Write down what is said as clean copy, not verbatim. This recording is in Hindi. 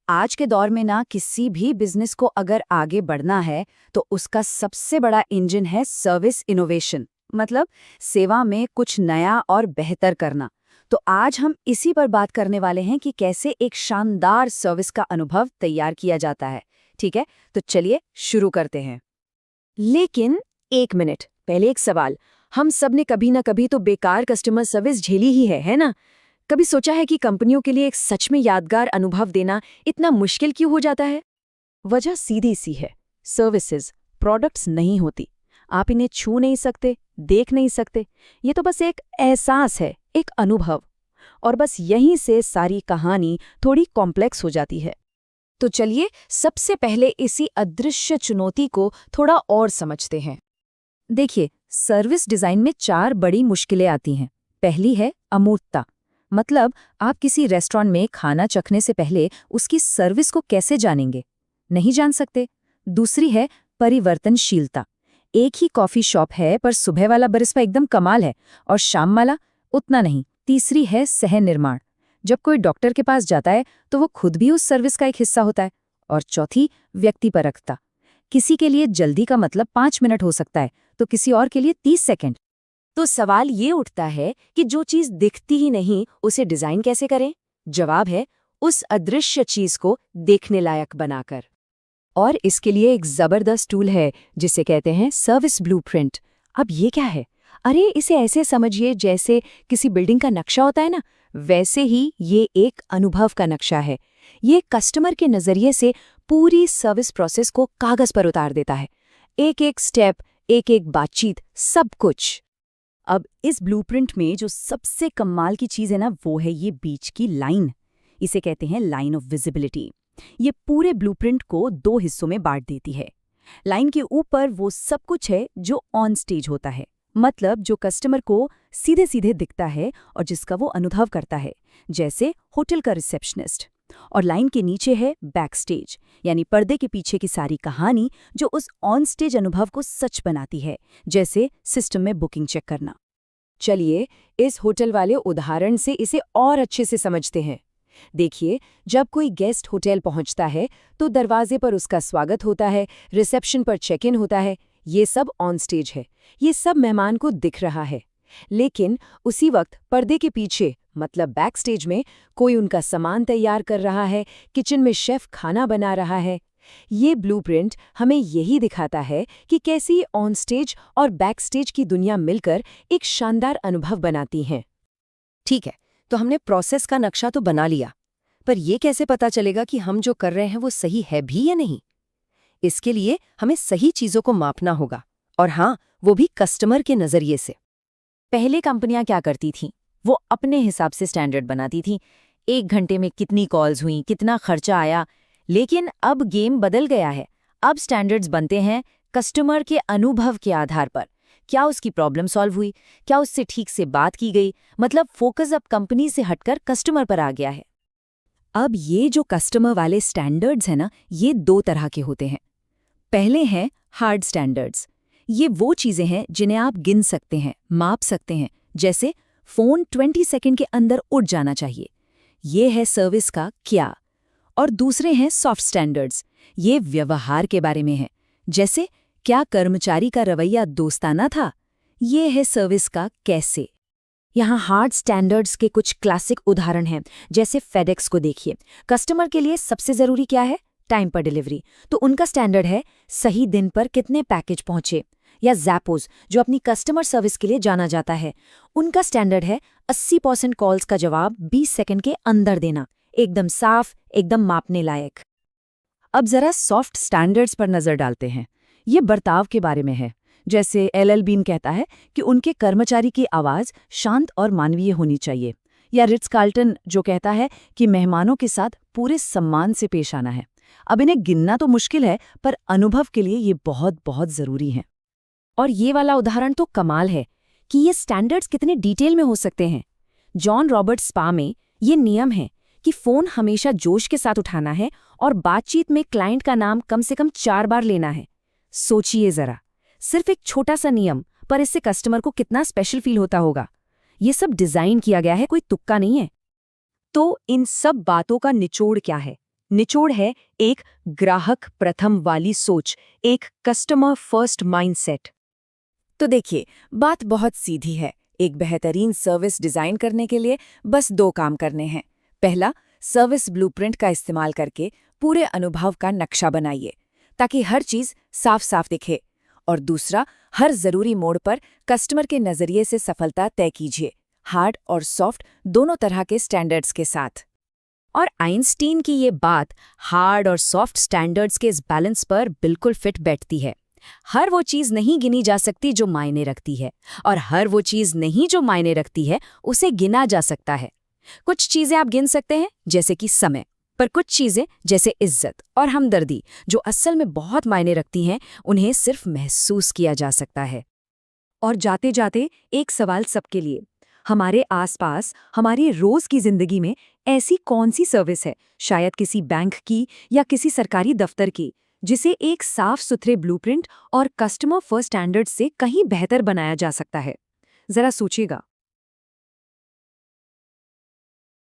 आज के दौर में ना किसी भी बिजनेस को अगर आगे बढ़ना है तो उसका सबसे बड़ा इंजन है सर्विस इनोवेशन, मतलब सेवा में कुछ नया और बेहतर करना। तो आज हम इसी पर बात करने वाले हैं कि कैसे एक शानदार सर्विस का अनुभव तैयार किया जाता है। ठीक है, तो चलिए शुरू करते हैं। लेकिन एक मिनट पहले एक सवाल। हम सब ने कभी ना कभी तो बेकार कस्टमर सर्विस झेली ही है ना? कभी सोचा है कि कंपनियों के लिए एक सच में यादगार अनुभव देना इतना मुश्किल क्यों हो जाता है? वजह सीधी सी है। सर्विसेज प्रोडक्ट्स नहीं होती। आप इन्हें छू नहीं सकते, देख नहीं सकते। ये तो बस एक एहसास है, एक अनुभव। और बस यहीं से सारी कहानी थोड़ी कॉम्प्लेक्स हो जाती है। तो चलिए सबसे पहले इसी अदृश्य चुनौती को थोड़ा और समझते हैं। देखिए, सर्विस डिजाइन में 4 बड़ी मुश्किलें आती हैं। पहली है अमूर्तता, मतलब आप किसी रेस्टोरेंट में खाना चखने से पहले उसकी सर्विस को कैसे जानेंगे? नहीं जान सकते। दूसरी है परिवर्तनशीलता। एक ही कॉफी शॉप है पर सुबह वाला बरिस्ता एकदम कमाल है और शाम वाला उतना नहीं। तीसरी है सह निर्माण। जब कोई डॉक्टर के पास जाता है तो वो खुद भी उस सर्विस का एक हिस्सा होता है। और चौथी व्यक्तिपरकता। किसी के लिए जल्दी का मतलब 5 मिनट हो सकता है तो किसी और के लिए 30 सेकंड। तो सवाल ये उठता है कि जो चीज दिखती ही नहीं उसे डिजाइन कैसे करें? जवाब है उस अदृश्य चीज को देखने लायक बनाकर। और इसके लिए एक जबरदस्त टूल है जिसे कहते हैं सर्विस ब्लूप्रिंट। अब ये क्या है? अरे इसे ऐसे समझिए जैसे किसी बिल्डिंग का नक्शा होता है ना, वैसे ही ये एक अनुभव का नक्शा है। ये कस्टमर के नजरिए से पूरी सर्विस प्रोसेस को कागज पर उतार देता है। एक एक स्टेप, एक एक बातचीत, सब कुछ। अब इस ब्लूप्रिंट में जो सबसे कमाल की चीज है ना, वो है ये बीच की लाइन। इसे कहते हैं लाइन ऑफ विजिबिलिटी। ये पूरे ब्लूप्रिंट को 2 हिस्सों में बांट देती है। लाइन के ऊपर वो सब कुछ है जो ऑन स्टेज होता है, मतलब जो कस्टमर को सीधे सीधे दिखता है और जिसका वो अनुभव करता है, जैसे होटल का रिसेप्शनिस्ट। और लाइन के नीचे है बैक स्टेज, यानी पर्दे के पीछे की सारी कहानी जो उस ऑन स्टेज अनुभव को सच बनाती है, जैसे सिस्टम में बुकिंग चेक करना। चलिए इस होटल वाले उदाहरण से इसे और अच्छे से समझते हैं। देखिए, जब कोई गेस्ट होटल पहुंचता है तो दरवाजे पर उसका स्वागत होता है, रिसेप्शन पर चेक इन होता है। ये सब ऑन स्टेज है, ये सब मेहमान को दिख रहा है। लेकिन उसी वक्त पर्दे के पीछे, मतलब बैक स्टेज में, कोई उनका सामान तैयार कर रहा है, किचन में शेफ खाना बना रहा है। ये ब्लूप्रिंट हमें यही दिखाता है कि कैसी ऑन स्टेज और बैक स्टेज की दुनिया मिलकर एक शानदार अनुभव बनाती हैं। ठीक है, तो हमने प्रोसेस का नक्शा तो बना लिया, पर यह कैसे पता चलेगा कि हम जो कर रहे हैं वो सही है भी या नहीं? इसके लिए हमें सही चीजों को मापना होगा, और हाँ, वो भी कस्टमर के नजरिए से। पहले कंपनियां क्या करती थीं? वो अपने हिसाब से स्टैंडर्ड बनाती थीं। 1 घंटे में कितनी कॉल्स हुई, कितना खर्चा आया। लेकिन अब गेम बदल गया है। अब स्टैंडर्ड्स बनते हैं कस्टमर के अनुभव के आधार पर। क्या उसकी प्रॉब्लम सॉल्व हुई, क्या उससे ठीक से बात की गई, मतलब फोकस अब कंपनी से हटकर कस्टमर पर आ गया है। अब ये जो कस्टमर वाले स्टैंडर्ड्स हैं ना, ये 2 तरह के होते हैं। पहले हैं हार्ड स्टैंडर्ड्स। ये वो चीजें हैं जिन्हें आप गिन सकते हैं, माप सकते हैं, जैसे फोन 20 सेकंड के अंदर उठ जाना चाहिए। ये है सर्विस का क्या। और दूसरे हैं सॉफ्ट स्टैंडर्ड्स। ये व्यवहार के बारे में है, जैसे क्या कर्मचारी का रवैया दोस्ताना था। ये है सर्विस का कैसे। यहाँ हार्ड स्टैंडर्ड्स के कुछ क्लासिक उदाहरण हैं, जैसे फेडेक्स को देखिए। कस्टमर के लिए सबसे जरूरी क्या है? टाइम पर डिलीवरी। तो उनका स्टैंडर्ड है सही दिन पर कितने पैकेज पहुंचे। या ज़ैपोज़, जो अपनी कस्टमर सर्विस के लिए जाना जाता है, उनका स्टैंडर्ड है 80% कॉल्स का जवाब 20 सेकंड के अंदर देना, एकदम साफ, एकदम मापने लायक। अब जरा सॉफ्ट स्टैंडर्ड्स पर नजर डालते हैं। ये बर्ताव के बारे में है, जैसे एल.एल. बीन कहता है कि उनके कर्मचारी की आवाज़ शांत और मानवीय होनी चाहिए। या रिट्स कार्ल्टन जो कहता है कि मेहमानों के साथ पूरे सम्मान से पेश आना है। अब इन्हें गिनना तो मुश्किल है, पर अनुभव के लिए ये बहुत बहुत ज़रूरी हैं। और ये वाला उदाहरण तो कमाल है कि ये स्टैंडर्ड्स कितने डिटेल में हो सकते हैं। जॉन रॉबर्ट स्पा में ये नियम है कि फ़ोन हमेशा जोश के साथ उठाना है और बातचीत में क्लाइंट का नाम कम से कम 4 बार लेना है। सोचिए ज़रा, सिर्फ एक छोटा सा नियम, पर इससे कस्टमर को कितना स्पेशल फील होता होगा। ये सब डिज़ाइन किया गया है, कोई तुक्का नहीं है। तो इन सब बातों का निचोड़ क्या है? निचोड़ है एक ग्राहक प्रथम वाली सोच, एक कस्टमर फर्स्ट माइंडसेट। तो देखिए, बात बहुत सीधी है। एक बेहतरीन सर्विस डिजाइन करने के लिए बस 2 काम करने हैं। पहला, सर्विस ब्लूप्रिंट का इस्तेमाल करके पूरे अनुभव का नक्शा बनाइए ताकि हर चीज साफ साफ दिखे। और दूसरा, हर जरूरी मोड़ पर कस्टमर के नजरिए से सफलता तय कीजिए, हार्ड और सॉफ्ट दोनों तरह के स्टैंडर्ड्स के साथ। और आइंस्टीन की ये बात हार्ड और सॉफ्ट स्टैंडर्ड्स के इस बैलेंस पर बिल्कुल फिट बैठती है। हर वो चीज़ नहीं गिनी जा सकती जो मायने रखती है, और हर वो चीज़ नहीं जो मायने रखती है उसे गिना जा सकता है। कुछ चीज़ें आप गिन सकते हैं, जैसे कि समय, पर कुछ चीज़ें जैसे इज्जत और हमदर्दी जो असल में बहुत मायने रखती हैं, उन्हें सिर्फ महसूस किया जा सकता है। और जाते जाते एक सवाल सबके लिए, हमारे आसपास हमारी रोज की जिंदगी में ऐसी कौन सी सर्विस है, शायद किसी बैंक की या किसी सरकारी दफ्तर की, जिसे एक साफ सुथरे ब्लूप्रिंट और कस्टमर फर्स्ट स्टैंडर्ड से कहीं बेहतर बनाया जा सकता है? जरा सोचिएगा।